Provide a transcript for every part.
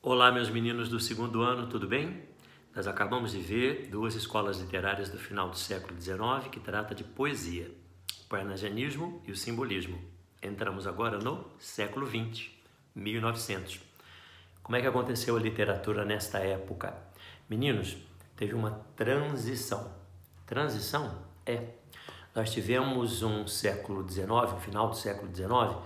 Olá, meus meninos do segundo ano, tudo bem? Nós acabamos de ver duas escolas literárias do final do século XIX que trata de poesia, o parnasianismo e o simbolismo. Entramos agora no século XX, 1900. Como é que aconteceu a literatura nesta época? Meninos, teve uma transição. Transição? Nós tivemos um século XIX, um final do século XIX,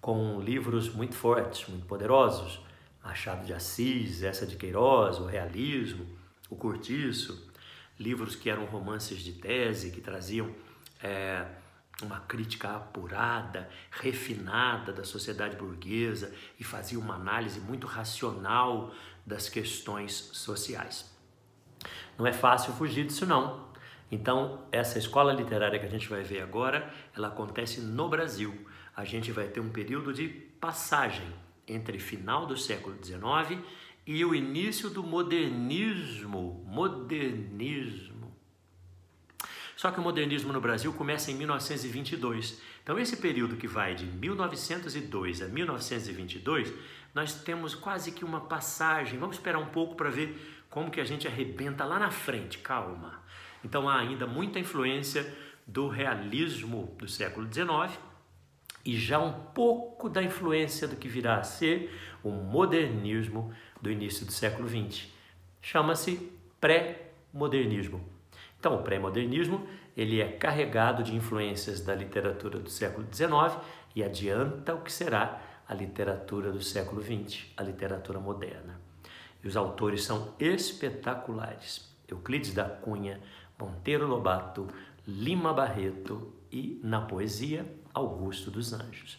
com livros muito fortes, muito poderosos, Machado de Assis, Eça de Queiroz, o realismo, o cortiço, livros que eram romances de tese, que traziam uma crítica apurada, refinada da sociedade burguesa e faziam uma análise muito racional das questões sociais. Não é fácil fugir disso não. Então, essa escola literária que a gente vai ver agora, ela acontece no Brasil. A gente vai ter um período de passagem entre final do século XIX e o início do modernismo. Só que o modernismo no Brasil começa em 1922. Então, esse período que vai de 1902 a 1922, nós temos quase que uma passagem. Vamos esperar um pouco para ver como que a gente arrebenta lá na frente. Calma. Então, há ainda muita influência do realismo do século XIX e já um pouco da influência do que virá a ser o modernismo do início do século XX. Chama-se pré-modernismo. Então, o pré-modernismo ele é carregado de influências da literatura do século XIX e adianta o que será a literatura do século XX, a literatura moderna. E os autores são espetaculares. Euclides da Cunha, Monteiro Lobato, Lima Barreto e, na poesia, Augusto dos Anjos.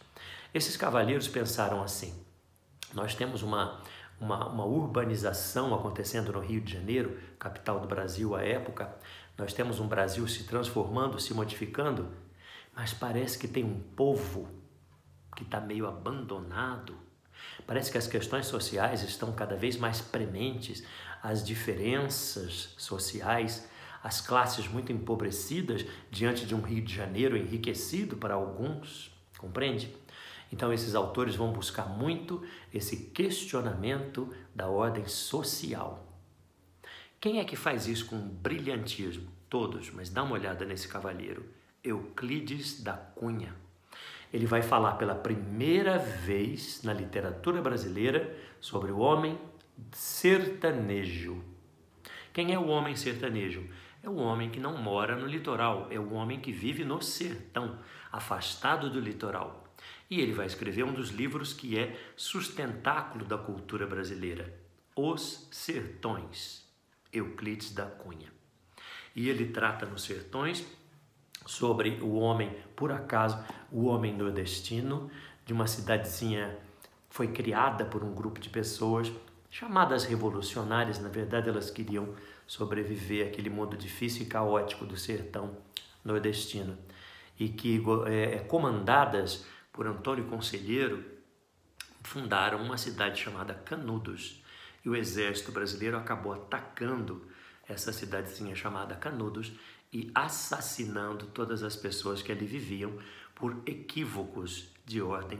Esses cavalheiros pensaram assim: nós temos uma urbanização acontecendo no Rio de Janeiro, capital do Brasil à época, nós temos um Brasil se transformando, se modificando, mas parece que tem um povo que está meio abandonado. Parece que as questões sociais estão cada vez mais prementes, as diferenças sociais, as classes muito empobrecidas diante de um Rio de Janeiro enriquecido para alguns, compreende? Então esses autores vão buscar muito esse questionamento da ordem social. Quem é que faz isso com brilhantismo? Todos, mas dá uma olhada nesse cavalheiro, Euclides da Cunha. Ele vai falar pela primeira vez na literatura brasileira sobre o homem sertanejo. Quem é o homem sertanejo? É o homem que não mora no litoral, é o homem que vive no sertão, afastado do litoral. E ele vai escrever um dos livros que é sustentáculo da cultura brasileira, Os Sertões, Euclides da Cunha. E ele trata nos Sertões sobre o homem, por acaso, o homem nordestino, de uma cidadezinha, foi criada por um grupo de pessoas chamadas revolucionárias. Na verdade, elas queriam sobreviver àquele mundo difícil e caótico do sertão nordestino, e que, comandadas por Antônio Conselheiro, fundaram uma cidade chamada Canudos, e o exército brasileiro acabou atacando essa cidadezinha chamada Canudos e assassinando todas as pessoas que ali viviam por equívocos de ordem,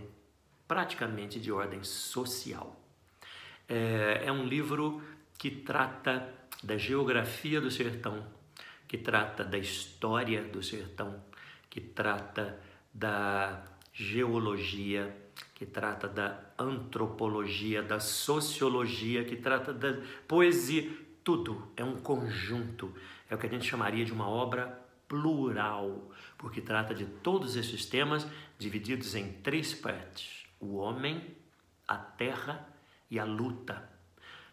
praticamente de ordem social. É um livro que trata da geografia do sertão, que trata da história do sertão, que trata da geologia, que trata da antropologia, da sociologia, que trata da poesia. Tudo é um conjunto, é o que a gente chamaria de uma obra plural, porque trata de todos esses temas divididos em três partes: o homem, a terra e a luta.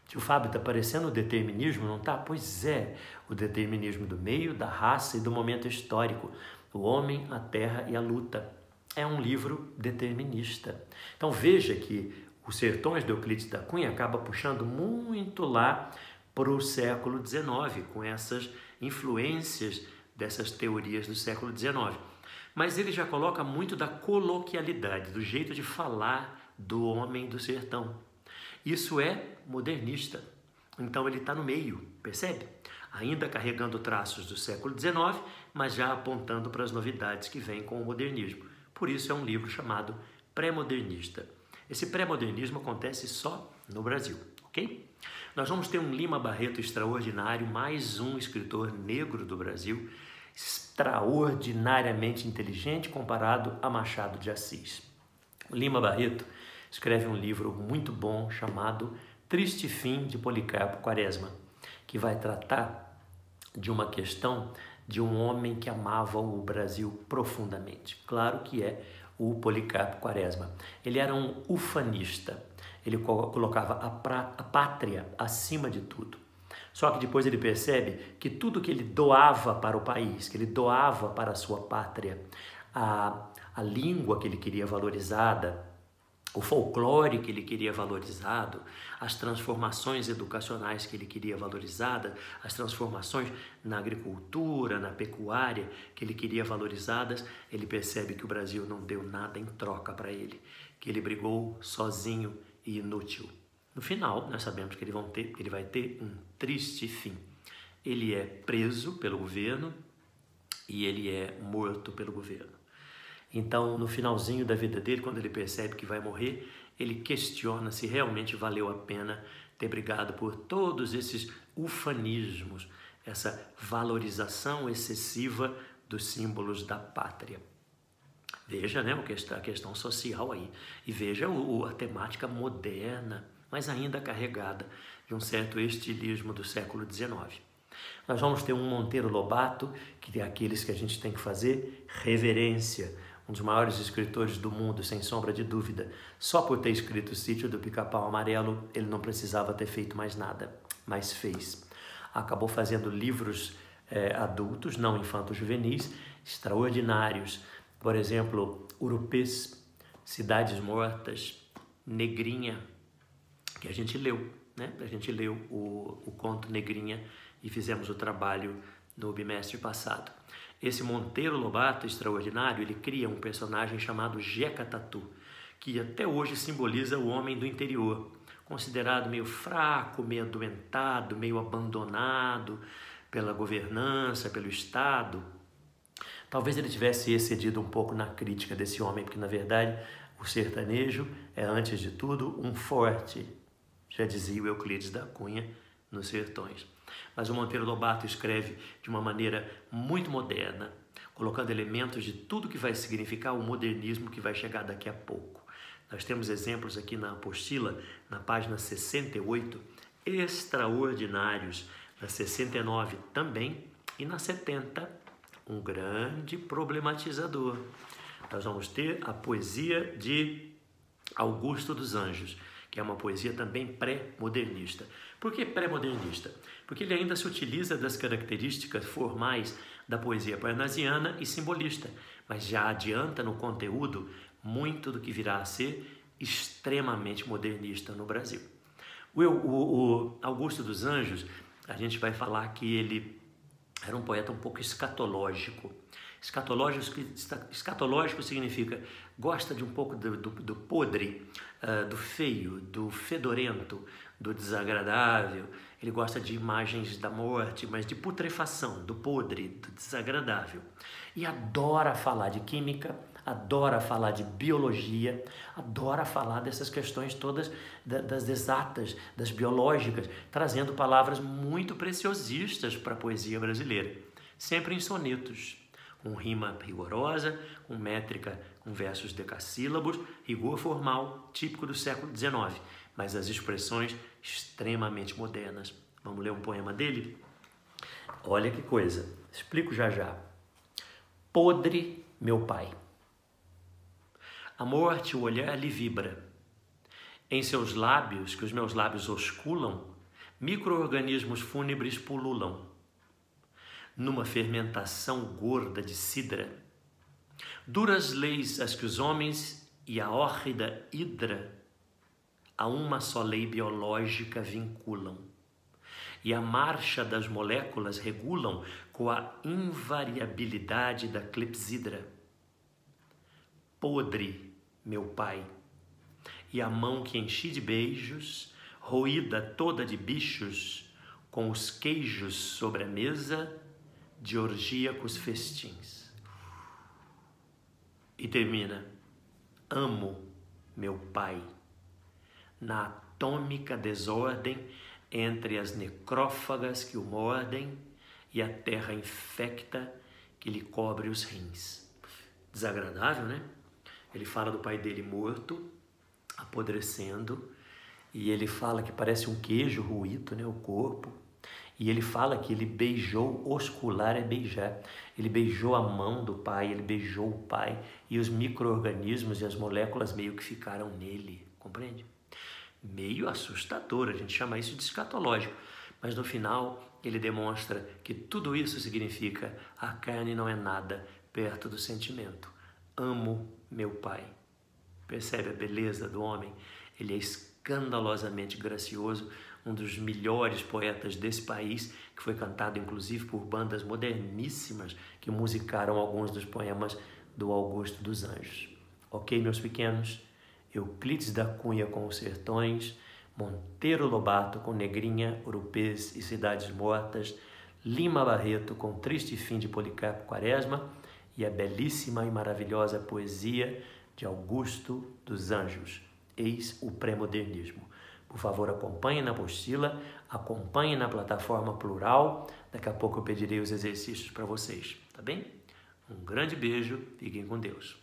Tio Fábio, está parecendo o determinismo, não está? Pois é, o determinismo do meio, da raça e do momento histórico. O homem, a terra e a luta. É um livro determinista. Então veja que os Sertões de Euclides da Cunha acaba puxando muito lá para o século XIX, com essas influências dessas teorias do século XIX. Mas ele já coloca muito da coloquialidade, do jeito de falar do homem do sertão. Isso é modernista. Então ele está no meio, percebe? Ainda carregando traços do século XIX, mas já apontando para as novidades que vêm com o modernismo. Por isso é um livro chamado pré-modernista. Esse pré-modernismo acontece só no Brasil, ok? Nós vamos ter um Lima Barreto extraordinário, mais um escritor negro do Brasil, extraordinariamente inteligente comparado a Machado de Assis. O Lima Barreto escreve um livro muito bom chamado Triste Fim de Policarpo Quaresma, que vai tratar de uma questão de um homem que amava o Brasil profundamente. Claro que é o Policarpo Quaresma. Ele era um ufanista, ele colocava a pátria acima de tudo. Só que depois ele percebe que tudo que ele doava para o país, que ele doava para a sua pátria, a língua que ele queria valorizada, o folclore que ele queria valorizado, as transformações educacionais que ele queria valorizada, as transformações na agricultura, na pecuária que ele queria valorizadas, ele percebe que o Brasil não deu nada em troca para ele, que ele brigou sozinho e inútil. No final, nós sabemos que ele vai ter um triste fim. Ele é preso pelo governo e ele é morto pelo governo. Então, no finalzinho da vida dele, quando ele percebe que vai morrer, ele questiona se realmente valeu a pena ter brigado por todos esses ufanismos, essa valorização excessiva dos símbolos da pátria. Veja, né, a questão social aí, e veja a temática moderna, mas ainda carregada de um certo estilismo do século XIX. Nós vamos ter um Monteiro Lobato, que é aqueles que a gente tem que fazer reverência, um dos maiores escritores do mundo, sem sombra de dúvida. Só por ter escrito O Sítio do Pica-Pau Amarelo, ele não precisava ter feito mais nada, mas fez. Acabou fazendo livros adultos, não infanto-juvenis, extraordinários. Por exemplo, Urupês, Cidades Mortas, Negrinha, que a gente leu, né? A gente leu o conto Negrinha e fizemos o trabalho no bimestre passado. Esse Monteiro Lobato extraordinário, ele cria um personagem chamado Jeca Tatu, que até hoje simboliza o homem do interior, considerado meio fraco, meio adoentado, meio abandonado pela governança, pelo Estado. Talvez ele tivesse excedido um pouco na crítica desse homem, porque na verdade o sertanejo é, antes de tudo, um forte, já dizia o Euclides da Cunha, nos sertões. Mas o Monteiro Lobato escreve de uma maneira muito moderna, colocando elementos de tudo que vai significar o modernismo que vai chegar daqui a pouco. Nós temos exemplos aqui na apostila, na página 68, extraordinários, na 69 também, e na 70, um grande problematizador. Nós vamos ter a poesia de Augusto dos Anjos, que é uma poesia também pré-modernista. Por que pré-modernista? Porque ele ainda se utiliza das características formais da poesia parnasiana e simbolista, mas já adianta no conteúdo muito do que virá a ser extremamente modernista no Brasil. O Augusto dos Anjos, a gente vai falar que ele era um poeta um pouco escatológico. Escatológico significa gosta de um pouco do podre, do feio, do fedorento, do desagradável. Ele gosta de imagens da morte, mas de putrefação, do podre, do desagradável. E adora falar de química, adora falar de biologia, adora falar dessas questões todas das exatas, das biológicas, trazendo palavras muito preciosistas para a poesia brasileira, sempre em sonetos, com rima rigorosa, com métrica, com versos decassílabos, rigor formal, típico do século XIX, mas as expressões extremamente modernas. Vamos ler um poema dele? Olha que coisa, explico já já. Podre, meu pai. A morte, o olhar lhe vibra. Em seus lábios, que os meus lábios osculam, micro-organismos fúnebres pululam. Numa fermentação gorda de cidra, duras leis as que os homens e a hórrida hidra a uma só lei biológica vinculam, e a marcha das moléculas regulam com a invariabilidade da clepsidra. Podre, meu pai, e a mão que enchi de beijos, roída toda de bichos, com os queijos sobre a mesa, de orgíacos festins. E termina, amo meu pai, na atômica desordem entre as necrófagas que o mordem e a terra infecta que lhe cobre os rins. Desagradável, né? Ele fala do pai dele morto, apodrecendo, e ele fala que parece um queijo ruído, né? O corpo. E ele fala que ele beijou, oscular é beijar. Ele beijou a mão do pai, ele beijou o pai, e os micro-organismos e as moléculas meio que ficaram nele, compreende? Meio assustador, a gente chama isso de escatológico. Mas no final ele demonstra que tudo isso significa: a carne não é nada perto do sentimento. Amo meu pai. Percebe a beleza do homem? Ele é escandalosamente gracioso, um dos melhores poetas desse país, que foi cantado inclusive por bandas moderníssimas que musicaram alguns dos poemas do Augusto dos Anjos. Ok, meus pequenos? Euclides da Cunha com Os Sertões, Monteiro Lobato com Negrinha, Urupês e Cidades Mortas, Lima Barreto com Triste Fim de Policarpo Quaresma e a belíssima e maravilhosa poesia de Augusto dos Anjos, Eis o Pré-Modernismo. Por favor, acompanhe na apostila, acompanhe na plataforma Plural. Daqui a pouco eu pedirei os exercícios para vocês, tá bem? Um grande beijo, fiquem com Deus.